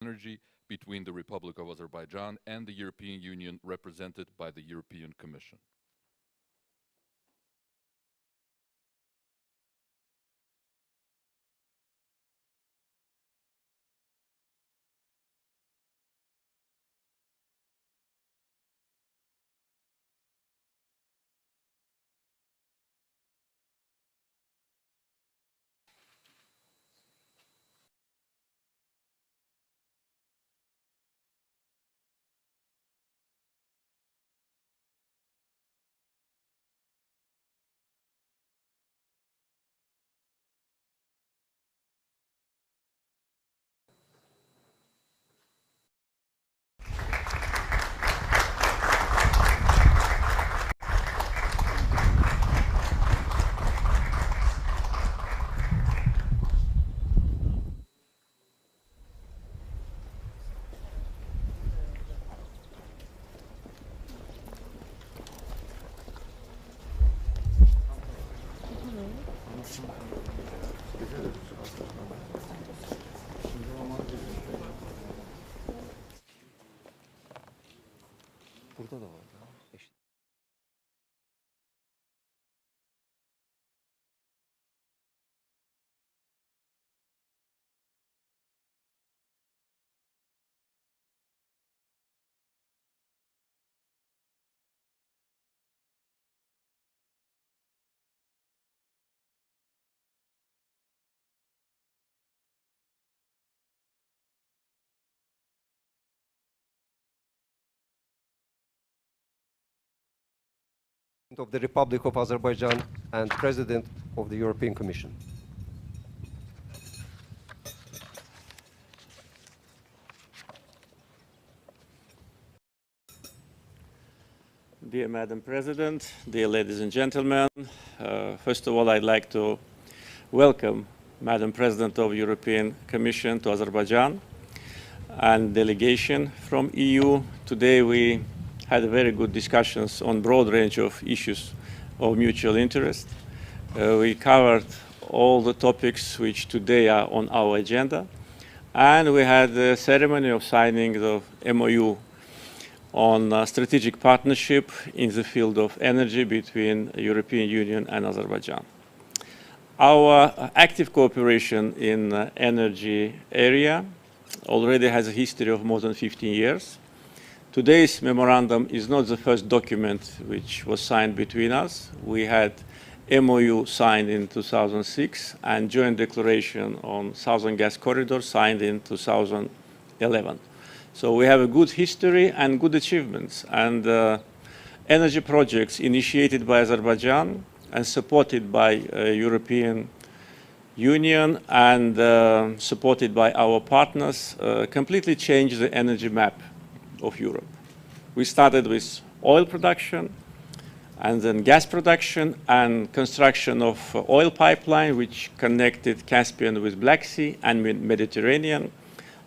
energy between the Republic of Azerbaijan and the European Union, represented by the European Commission. Burada da var. Of the Republic of Azerbaijan and President of the European Commission. Dear Madam President, dear ladies and gentlemen, first of all, I'd like to welcome Madam President of European Commission to Azerbaijan and delegation from EU. Today we had very good discussions on broad range of issues of mutual interest. We covered all the topics which today are on our agenda, and we had the ceremony of signing the MOU on strategic partnership in the field of energy between the European Union and Azerbaijan. Our active cooperation in the energy area already has a history of more than 15 years. Today's memorandum is not the first document which was signed between us. We had MOU signed in 2006 and joint declaration on Southern Gas Corridor signed in 2011. So we have a good history and good achievements, and energy projects initiated by Azerbaijan and supported by European Union and supported by our partners completely changed the energy map of Europe. We started with oil production and then gas production and construction of oil pipeline which connected Caspian with Black Sea and Mediterranean,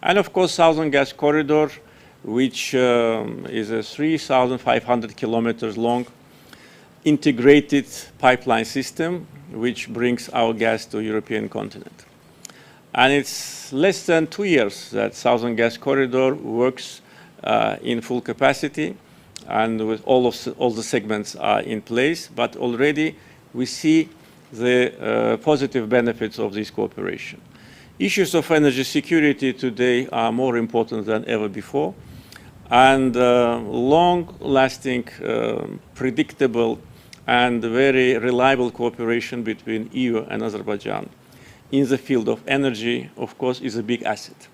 and of course Southern Gas Corridor, which is a 3,500 kilometers long integrated pipeline system which brings our gas to European continent. And it's less than 2 years that Southern Gas Corridor works in full capacity, and with all the segments are in place, but already we see the positive benefits of this cooperation. Issues of energy security today are more important than ever before, and long-lasting, predictable, and very reliable cooperation between EU and Azerbaijan in the field of energy, of course, is a big asset.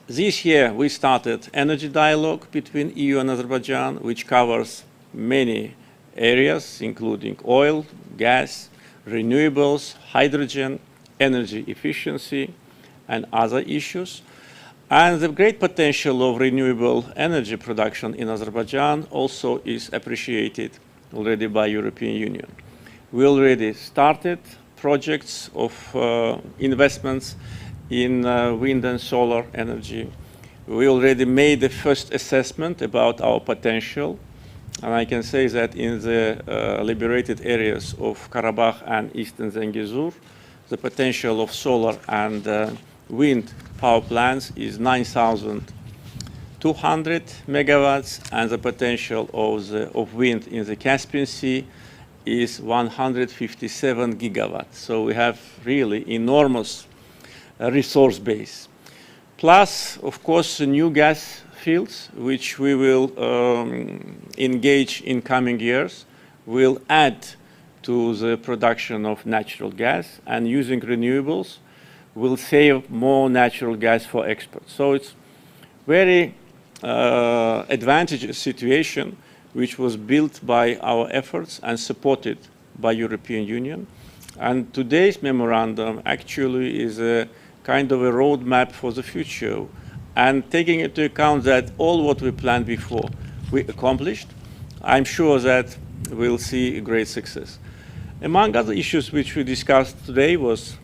This year, we started energy dialogue between EU and Azerbaijan, which covers many areas, including oil, gas, renewables, hydrogen, energy efficiency, and other issues. And the great potential of renewable energy production in Azerbaijan also is appreciated already by European Union. We already started projects of investments in wind and solar energy. We already made the first assessment about our potential, and I can say that in the liberated areas of Karabakh and Eastern Zengezur, the potential of solar and wind power plants is 9,200 megawatts, and the potential of wind in the Caspian Sea is 157 gigawatts. So we have really enormous resource base. Plus, of course, the new gas fields, which we will engage in coming years, will add to the production of natural gas, and using renewables will save more natural gas for export. So it's very advantageous situation which was built by our efforts and supported by European Union. And today's memorandum actually is a kind of a roadmap for the future, and taking into account that all what we planned before we accomplished, I'm sure that we'll see a great success. Among other issues which we discussed today was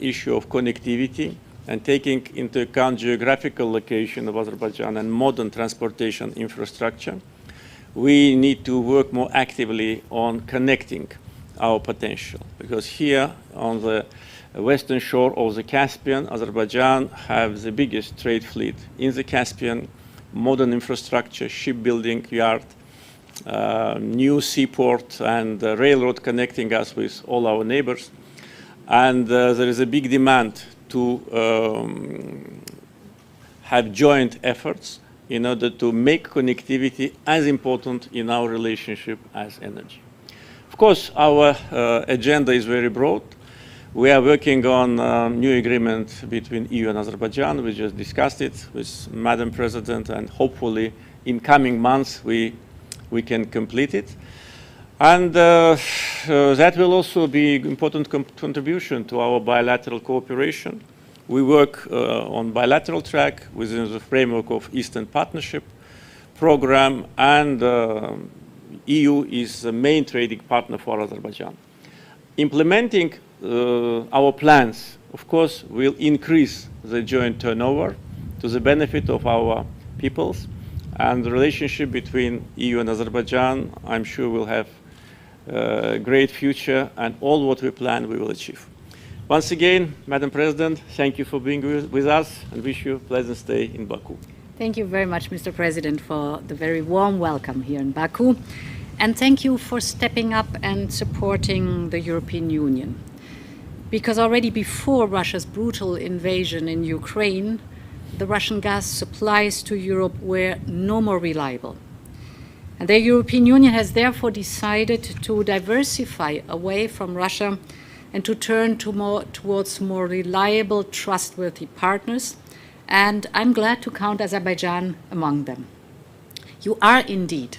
issue of connectivity, and taking into account geographical location of Azerbaijan and modern transportation infrastructure, we need to work more actively on connecting our potential. Because here on the western shore of the Caspian, Azerbaijan has the biggest trade fleet in the Caspian, modern infrastructure, shipbuilding yard, new seaport and railroad connecting us with all our neighbors. And there is a big demand to have joint efforts in order to make connectivity as important in our relationship as energy. Of course, our agenda is very broad. We are working on a new agreement between EU and Azerbaijan. We just discussed it with Madam President, and hopefully in coming months we can complete it. And that will also be an important contribution to our bilateral cooperation. We work on bilateral track within the framework of Eastern Partnership Program, and EU is the main trading partner for Azerbaijan. Implementing our plans, of course, will increase the joint turnover to the benefit of our peoples, and the relationship between EU and Azerbaijan, I'm sure, will have a great future, and all what we plan we will achieve. Once again, Madam President, thank you for being with us, and wish you a pleasant stay in Baku. Thank you very much, Mr. President, for the very warm welcome here in Baku. And thank you for stepping up and supporting the European Union. Because already before Russia's brutal invasion in Ukraine, the Russian gas supplies to Europe were no more reliable. And the European Union has therefore decided to diversify away from Russia and to turn towards more reliable, trustworthy partners. And I'm glad to count Azerbaijan among them. You are indeed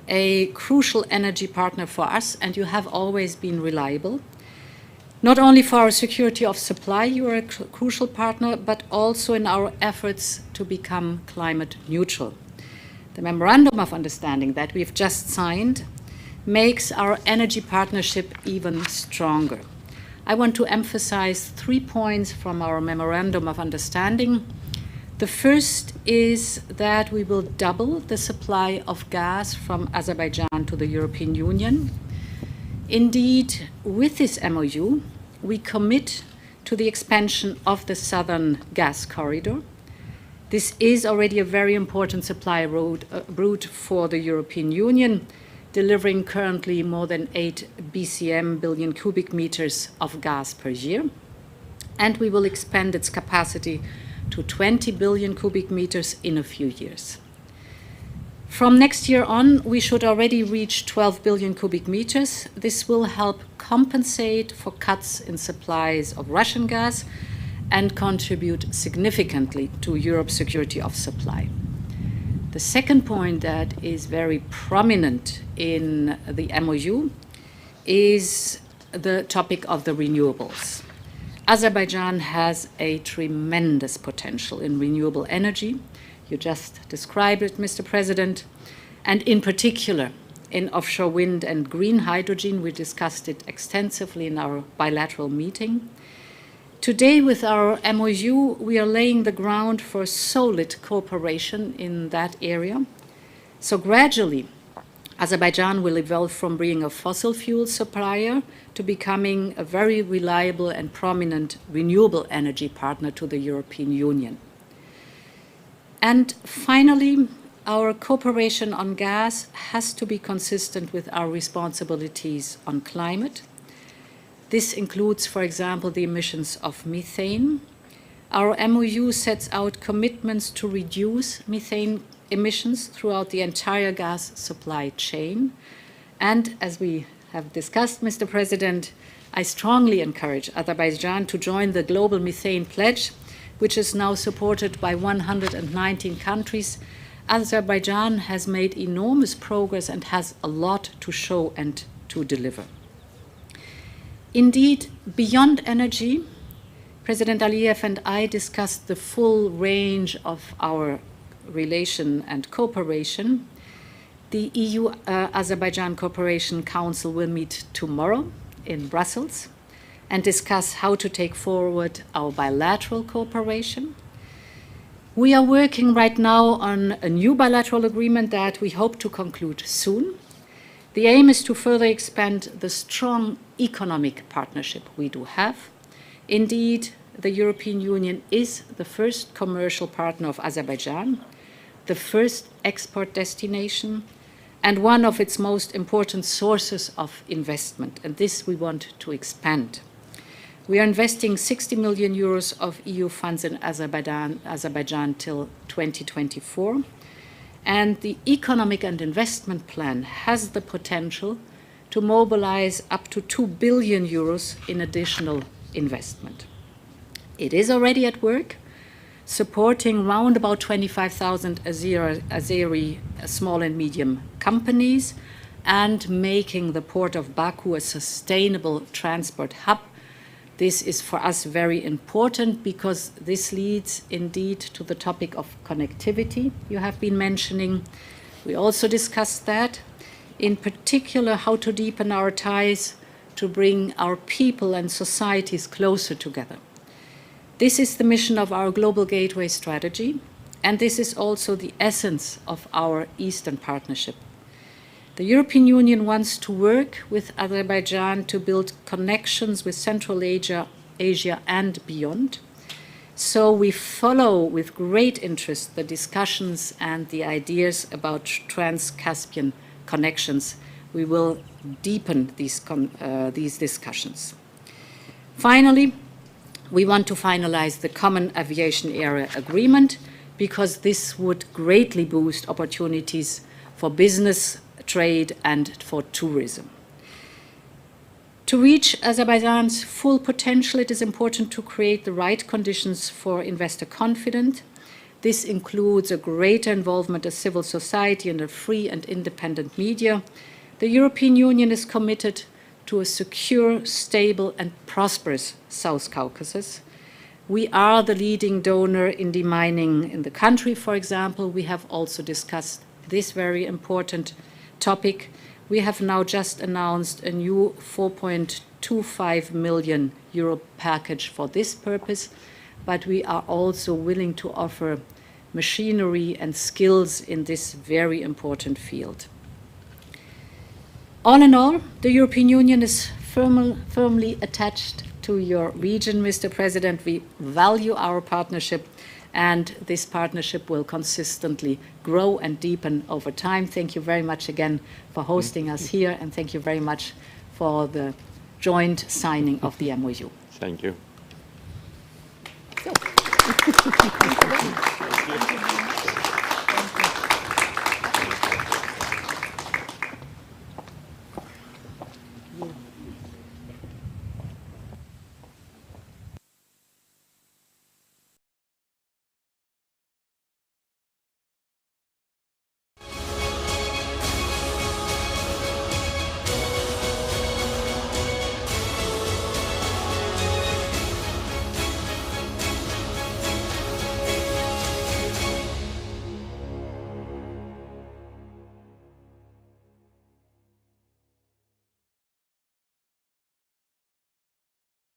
a crucial energy partner for us, and you have always been reliable. Not only for our security of supply, you are a crucial partner, but also in our efforts to become climate neutral. The Memorandum of Understanding that we've just signed makes our energy partnership even stronger. I want to emphasize 3 points from our Memorandum of Understanding. The first is that we will double the supply of gas from Azerbaijan to the European Union. Indeed, with this MOU, we commit to the expansion of the southern gas corridor. This is already a very important supply route for the European Union, delivering currently more than 8 billion cubic meters of gas per year. And we will expand its capacity to 20 billion cubic meters in a few years. From next year on, we should already reach 12 billion cubic meters. This will help compensate for cuts in supplies of Russian gas and contribute significantly to Europe's security of supply. The second point that is very prominent in the MOU is the topic of the renewables. Azerbaijan has a tremendous potential in renewable energy. You just described it, Mr. President, and in particular in offshore wind and green hydrogen. We discussed it extensively in our bilateral meeting. Today, with our MOU, we are laying the ground for solid cooperation in that area. So gradually, Azerbaijan will evolve from being a fossil fuel supplier to becoming a very reliable and prominent renewable energy partner to the European Union. And finally, our cooperation on gas has to be consistent with our responsibilities on climate. This includes, for example, the emissions of methane. Our MOU sets out commitments to reduce methane emissions throughout the entire gas supply chain. And as we have discussed, Mr. President, I strongly encourage Azerbaijan to join the Global Methane Pledge, which is now supported by 119 countries. Azerbaijan has made enormous progress and has a lot to show and to deliver. Indeed, beyond energy, President Aliyev and I discussed the full range of our relation and cooperation. The EU-Azerbaijan Cooperation Council will meet tomorrow in Brussels and discuss how to take forward our bilateral cooperation. We are working right now on a new bilateral agreement that we hope to conclude soon. The aim is to further expand the strong economic partnership we do have. Indeed, the European Union is the first commercial partner of Azerbaijan, the first export destination, and one of its most important sources of investment, and this we want to expand. We are investing 60 million euros of EU funds in Azerbaijan till 2024, and the economic and investment plan has the potential to mobilize up to 2 billion euros in additional investment. It is already at work, supporting round about 25,000 Azeri small and medium companies and making the port of Baku a sustainable transport hub. This is for us very important because this leads indeed to the topic of connectivity you have been mentioning. We also discussed that, in particular how to deepen our ties to bring our people and societies closer together. This is the mission of our Global Gateway strategy, and this is also the essence of our Eastern Partnership. The European Union wants to work with Azerbaijan to build connections with Central Asia and beyond. So we follow with great interest the discussions and the ideas about trans-Caspian connections. We will deepen these discussions. Finally, we want to finalize the Common Aviation Area Agreement because this would greatly boost opportunities for business, trade, and for tourism. To reach Azerbaijan's full potential, it is important to create the right conditions for investor confidence. This includes a greater involvement of civil society and a free and independent media. The European Union is committed to a secure, stable, and prosperous South Caucasus. We are the leading donor in demining in the country, for example. We have also discussed this very important topic. We have now just announced a new 4.25 million euro package for this purpose, but we are also willing to offer machinery and skills in this very important field. All in all, the European Union is firmly attached to your region, Mr. President. We value our partnership, and this partnership will consistently grow and deepen over time. Thank you very much again for hosting us here, and thank you very much for the joint signing of the MOU. Thank you. So.